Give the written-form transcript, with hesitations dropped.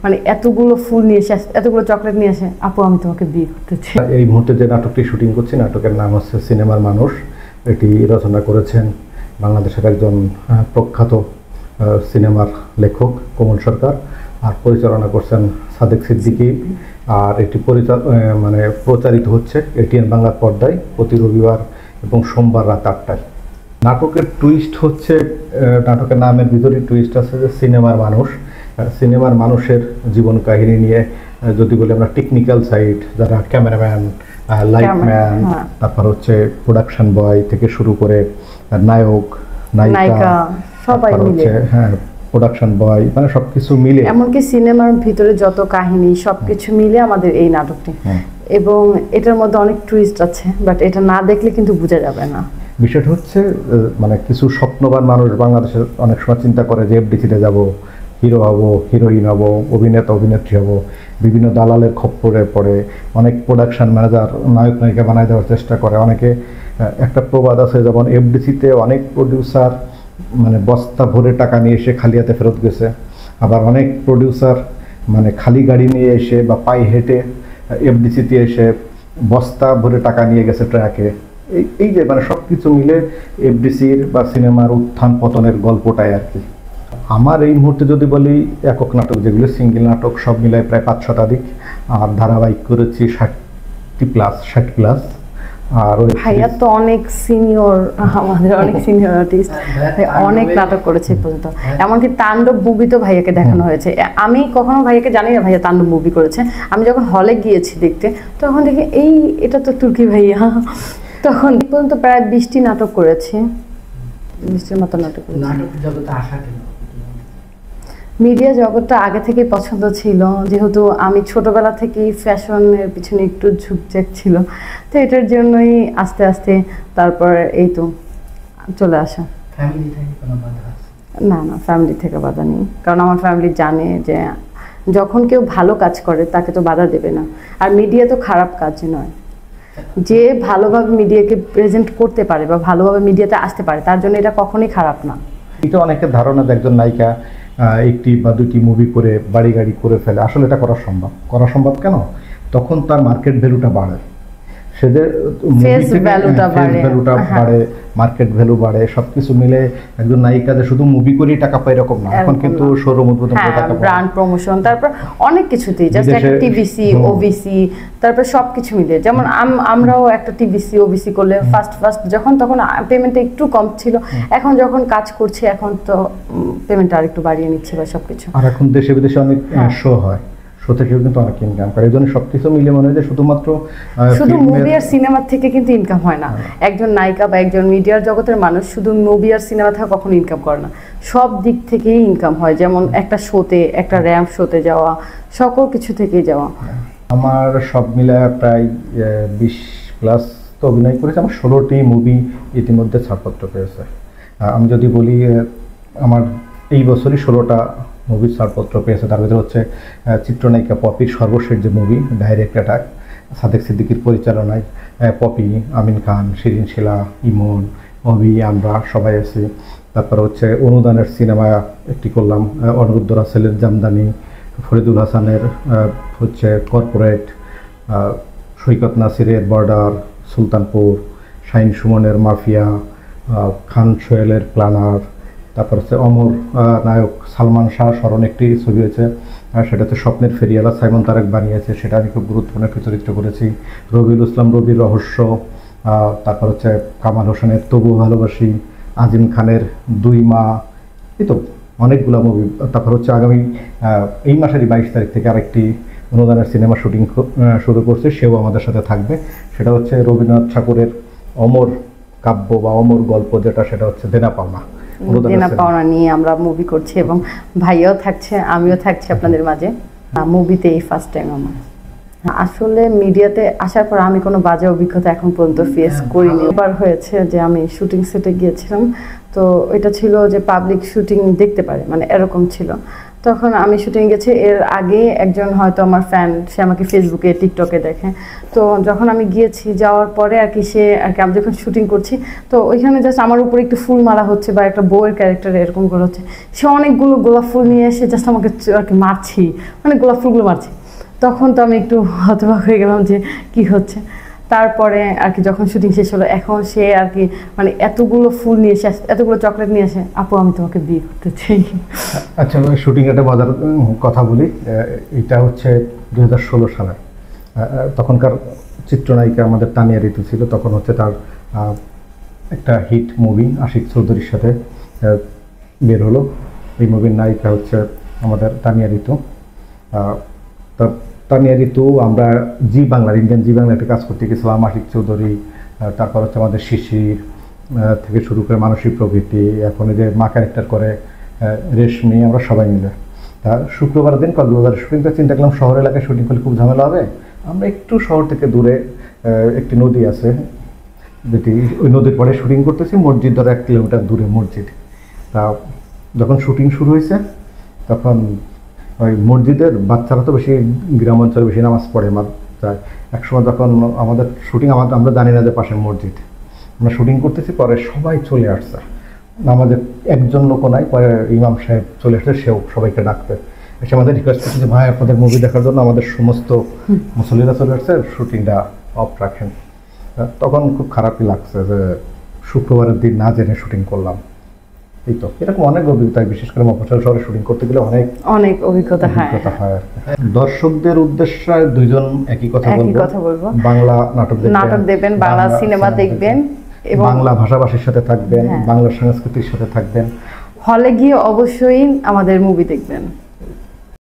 মানে এতগুলো ফুল নিয়ে এসে এতগুলো চকলেট নিয়ে এসে আপু আমি তোমাকে বিয়ে করতে চাই। এই মুহূর্তে যে নাটকটি শুটিং করছি নাটকের নাম হচ্ছে সিনেমার মানুষ। এটি রচনা করেছেন বাংলাদেশের একজন প্রখ্যাত সিনেমার লেখক কমল সরকার, আর পরিচালনা করছেন সাদেক সিদ্দিকী। আর এটি প্রচারিত হচ্ছে এটিএন বাংলার পর্দায় প্রতি রবিবার এবং সোমবার রাত 8টায়। নাটকের টুইস্ট হচ্ছে, নাটকের নামের ভিতরে টুইস্ট আছে যে সিনেমার মানুষ। সিনেমার মানুষের জীবন কাহিনী নিয়ে যদি বলি আমরা টেকনিক্যাল সাইড, যারা ক্যামেরাম্যান, লাইটম্যান, তারপর হচ্ছে প্রোডাকশন বয় থেকে শুরু করে নায়ক নায়িকা সবাই মিলে, হ্যাঁ প্রোডাকশন বয়, মানে সবকিছু মিলে, এমনকি সিনেমার ভিতরে যত কাহিনী সবকিছু মিলে আমাদের এই নাটকটি। এবং এটার মধ্যে অনেক টুইস্ট আছে, বাট এটা না দেখলে কিন্তু বোঝা যাবে না। বিষয়টা হচ্ছে মানে কিছু স্বপ্নবান মানুষ বাংলাদেশে অনেক সময় চিন্তা করে যে এফডিসিতে যাব, হিরো হব, হিরোইন হব, অভিনেতা অভিনেত্রী হব, বিভিন্ন দালালের খপ্পরে পড়ে অনেক প্রোডাকশন ম্যানেজার নায়ক নায়িকা বানায় দেওয়ার চেষ্টা করে। অনেকে একটা প্রবাদ আছে, যেমন এফডিসিতে অনেক প্রডিউসার মানে বস্তা ভরে টাকা নিয়ে এসে খালি হাতে ফেরত গেছে, আবার অনেক প্রডিউসার মানে খালি গাড়ি নিয়ে এসে বা পায়ে হেঁটে এফডিসিতে এসে বস্তা ভরে টাকা নিয়ে গেছে ট্র্যাকে। এই যে মানে সব কিছু মিলে এফডিসির বা সিনেমার উত্থান পতনের গল্পটাই আর কি। আমার এই মুহূর্তে যদি বলি একক নাটক যেগুলো সিঙ্গেল নাটক সব মিলায় প্রায় 5 শতাধিক, আর ধারাবাহিক করেছি 60 প্লাস। আর ওই ভাইয়া তো অনেক সিনিয়র, আমাদের অনেক সিনিয়র আর্টিস্ট, অনেক নাটক করেছে পর্যন্ত। এমনকি তাণ্ডব মুভি তো ভাইয়াকে দেখানো হয়েছে। আমি কখনো ভাইয়াকে জানি না ভাইয়া তাণ্ডব মুভি করেছে। আমি যখন হলে গিয়েছি দেখতে, তখন দেখি এটা তো তুর্কি ভাইয়া। তখন পর্যন্ত প্রায় 20টি নাটক করেছি, 20টির মতো নাটক করেছি। মিডিয়া জগৎটা আগে থেকেই পছন্দ ছিল, যেহেতু আমি ছোটবেলা থেকেই ফ্যাশনের পিছনে একটু ঝুঁকঝাক ছিল, তো এটার জন্যই আস্তে আস্তে তারপর এই তো চলে আসা। না না, ফ্যামিলি থেকে বাধা নেই, কারণ আমার ফ্যামিলি জানে যে যখন কেউ ভালো কাজ করে তাকে তো বাধা দেবে না। আর মিডিয়া তো খারাপ কাজ নয়, যে ভালোভাবে মিডিয়াকে প্রেজেন্ট করতে পারে বা ভালোভাবে মিডিয়াতে আসতে পারে তার জন্য এটা কখনোই খারাপ না। এটা অনেকের ধারণা যে একজন নায়িকা একটি বা দুটি মুভি করে বাড়ি গাড়ি করে ফেলে, আসলে এটা করা সম্ভব কেন? তখন তার মার্কেট ভ্যালুটা বাড়ে, বাড়ে, মার্কেট ভ্যালু বাড়ে, সবকিছু মিলে একজন নায়িকা যে শুধু মুভি করেই টাকা পায় এরকম না। এখন কিন্তু শোরুম উদ্বোধন করে টাকা পায়, ব্র্যান্ড প্রমোশন, তারপর অনেক কিছুতেই, জাস্ট একটা টিভিসি ওবিসি, তারপর সবকিছু মিলে। যেমন আমরাও একটা টিভিসি ওবিসি করলে ফার্স্ট যখন তখন পেমেন্টটা একটু কম ছিল, এখন যখন কাজ করছি এখন তো পেমেন্টটা আরেকটু বাড়িয়ে নিচ্ছে বা সবকিছু। আর এখন দেশে বিদেশে অনেক শো হয়, শো থেকেও কিন্তু অনেক ইনকাম করে। এই জন্য সবকিছু মিলে মনে হয় যে শুধু মুভি আর সিনেমা থেকে কিন্তু ইনকাম হয় না। একজন নায়িকা বা একজন মিডিয়ার জগতের মানুষ শুধু মুভি আর সিনেমা থেকে কখনো ইনকাম করে না, সব দিক থেকেই ইনকাম হয়। যেমন একটা শোতে, একটা র্যাম্প শোতে যাওয়া, সকল কিছু থেকেই যাওয়া। আমার সব মিলে প্রায় 20 প্লাস তো অভিনয় করেছে। আমার 16টি মুভি ইতিমধ্যে ছাড়পত্র পেয়েছে। আমি যদি বলি আমার এই বছরই 16টা মুভির ছাড়পত্র পেয়েছে। তার ভিতরে হচ্ছে চিত্রনায়িকা পপির সর্বশেষ যে মুভি ডাইরেক্ট অ্যাটাক, সাদেক সিদ্দিকীর পরিচালনায়, পপি, আমিন খান, শিরিন শিলা, ইমন, অভি, আমরা সবাই আছি। তারপর হচ্ছে অনুদানের সিনেমা একটি করলাম, অনিরুদ্ধ রাসেলের জামদানি, ফরিদুল হাসানের হচ্ছে কর্পোরেট, সৈকত নাসিরের বর্ডার, সুলতানপুর, শাহিন সুমনের মাফিয়া, খান সোহেলের প্ল্যানার। তারপর হচ্ছে অমর নায়ক সালমান শাহ স্মরণ একটি ছবি হয়েছে, সেটা হচ্ছে স্বপ্নের ফেরিয়ালা, সাইমন তারেক বানিয়েছে, সেটা আমি খুব গুরুত্বপূর্ণ একটি চরিত্র করেছি। রবিউল ইসলাম রবির রহস্য, তারপর হচ্ছে কামাল হোসেনের তবু ভালোবাসি, আজিম খানের 2 মা, এই তো অনেকগুলো মুভি। তারপর হচ্ছে আগামী এই মাসেরই 22 তারিখ থেকে আরেকটি অনুদানের সিনেমা শুটিং শুরু করছে, সেও আমাদের সাথে থাকবে। সেটা হচ্ছে রবীন্দ্রনাথ ঠাকুরের অমর কাব্য বা অমর গল্প, যেটা সেটা হচ্ছে দেনা পাওনা নিয়ে আমরা মুভি করছি, এবং ভাইয়াও থাকছে, আমিও থাকছি আপনাদের মাঝে। মুভিতে এই ফার্স্ট টাইম আমার। আসলে মিডিয়াতে আসার পর আমি কোনো বাজে অভিজ্ঞতা এখন পর্যন্ত ফেস করিনি। এবার হয়েছে যে আমি শুটিং সেটে গিয়েছিলাম, তো এটা ছিল যে পাবলিক শুটিং দেখতে পারে, মানে এরকম ছিল। তখন আমি শুটিং গেছি। এর আগে একজন হয়তো আমার ফ্যান, সে আমাকে ফেসবুকে টিকটকে দেখে। তো যখন আমি গিয়েছি, যাওয়ার পরে আর কি সে আর কি আমি যখন শুটিং করছি, তো ওইখানে জাস্ট আমার উপরে একটু ফুল মারা হচ্ছে বা একটা বউয়ের ক্যারেক্টার এরকম করে হচ্ছে, সে অনেকগুলো গোলাপ ফুল নিয়ে এসে জাস্ট আমাকে আর কি মারছি, মানে গোলাপ ফুলগুলো মারছি। তখন তো আমি একটু হতবাক হয়ে গেলাম যে কি হচ্ছে। তারপরে আর কি যখন শুটিং শেষ হলো, এখন সে আর কি মানে এতগুলো ফুল নিয়ে এসে, এতগুলো চকলেট নিয়ে এসে, আপু আমি তোমাকে বিয়ে করতে চাই। আচ্ছা, শুটিং একটা মজার কথা বলি। এটা হচ্ছে 2016 সালে। তখনকার চিত্রনায়িকা আমাদের তানিয়া ঋতু ছিল। তখন হচ্ছে তার একটা হিট মুভি আশিক চৌধুরীর সাথে বের হলো। এই মুভির নায়িকা হচ্ছে আমাদের তানিয়া ঋতু। তানিয়া ঋতু আমরা জি বাংলার, ইন্ডিয়ান জি বাংলাতে কাজ করতে গেছিলাম। আশিক চৌধুরী, তারপর হচ্ছে আমাদের শিশির থেকে শুরু করে মানসিক প্রবৃত্তি, এখন যে মা ক্যারেক্টার করে রেশমি, আমরা সবাই মিলে। তা শুক্রবার দিন কক্সবাজার শুটিংটা চিন্তা করলাম শহর এলাকায় শুটিং করলে খুব ঝামেলা হবে, আমরা একটু শহর থেকে দূরে একটি নদী আছে, যেটি ওই নদীর পরে শুটিং করতেছি, মসজিদ ধরে 1 কিলোমিটার দূরে মসজিদ। তা যখন শুটিং শুরু হয়েছে তখন ওই মসজিদের বাচ্চারা তো বেশি গ্রাম অঞ্চলে বেশি নামাজ পড়ে যায়। একসময় যখন আমাদের শুটিং, আমরা জানি না যে পাশে মসজিদ, আমরা শুটিং করতেছি, পরে সবাই চলে আসছে, আমাদের একজন লোক নাই, পরে ইমাম সাহেব চলে আসছে, সেও সবাইকে ডাকতে এসে আমাদের রিকোয়েস্ট করছে যে ভাই আপনাদের মুভি দেখার জন্য আমাদের সমস্ত মুসল্লিরা চলে আসছে, শুটিংটা অফ রাখেন। তখন খুব খারাপই লাগছে যে শুক্রবারের দিন না জেনে শুটিং করলাম। এই তো এরকম অনেক অভিজ্ঞতা, বিশেষ করে মফস্বল শহরে শুটিং করতে গেলে অনেক অভিজ্ঞতা হয়। দর্শকদের উদ্দেশ্যে দুইজন একই কথা বলবো, বাংলা নাটক দেখবেন, বাংলা সিনেমা দেখবেন এবং বাংলা ভাষাভাষীর সাথে থাকবেন, বাংলা সংস্কৃতির সাথে থাকবেন, হলে গিয়ে অবশ্যই আমাদের মুভি দেখবেন।